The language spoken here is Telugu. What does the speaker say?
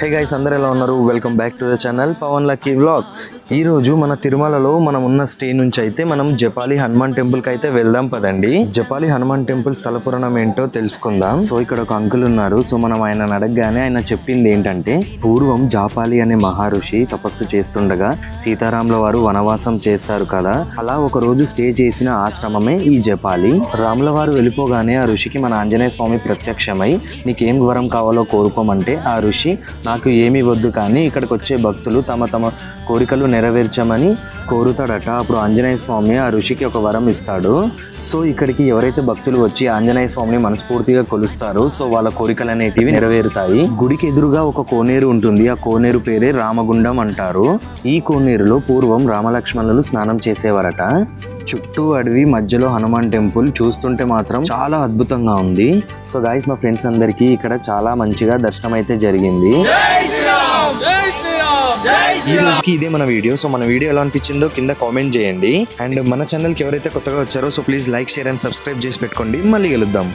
హే గైస్, అందరూ ఎలా ఉన్నారు? Welcome back to the channel Pawan lucky vlogs. ఈ రోజు మన తిరుమలలో మనం ఉన్న స్టే నుంచి అయితే మనం జపాలి హనుమాన్ టెంపుల్ కి అయితే వెళ్దాం పదండి. జపాలి హనుమాన్ టెంపుల్ స్థల పురాణం ఏంటో తెలుసుకుందాం. సో ఇక్కడ ఒక అంకుల్ ఉన్నారు. సో మనం ఆయన అడగగానే ఆయన చెప్పింది ఏంటంటే, పూర్వం జాపాలి అనే మహర్షి తపస్సు చేస్తుండగా సీతారాముల వారు వనవాసం చేస్తారు కదా, అలా ఒక రోజు స్టే చేసిన ఆశ్రమమే ఈ జపాలి. రాముల వారు వెళ్ళిపోగానే ఆ ఋషికి మన ఆంజనేయ స్వామి ప్రత్యక్షమై నీకేం వరం కావాలో కోరుకోమంటే ఆ ఋషి నాకు ఏమీ వద్దు కానీ ఇక్కడికి వచ్చే భక్తులు తమ తమ కోరికలు నెరవేర్చమని కోరుతాడట. అప్పుడు ఆంజనేయ స్వామి ఆ ఋషికి ఒక వరం ఇస్తాడు. సో ఇక్కడికి ఎవరైతే భక్తులు వచ్చి ఆంజనేయ స్వామిని మనస్ఫూర్తిగా కొలుస్తారో సో వాళ్ళ కోరికలు అనేటివి నెరవేరుతాయి. గుడికి ఎదురుగా ఒక కోనేరు ఉంటుంది. ఆ కోనేరు పేరే రామగుండం అంటారు. ఈ కోనేరులో పూర్వం రామలక్ష్మణులు స్నానం చేసేవారట. చుట్టూ అడవి, మధ్యలో హనుమాన్ టెంపుల్. చూస్తుంటే మాత్రం చాలా అద్భుతంగా ఉంది. సో గాయ్స్, మా ఫ్రెండ్స్ అందరికీ ఇక్కడ చాలా మంచిగా దర్శనం అయితే జరిగింది. ఈ రోజుకి ఇదే మన వీడియో. సో మన వీడియో ఎలా అనిపించిందో కింద కామెంట్ చేయండి. అండ్ మన ఛానల్కి ఎవరైతే కొత్తగా వచ్చారో so please like, share and subscribe చేసి పెట్టుకోండి. మళ్ళీ కలుద్దాం.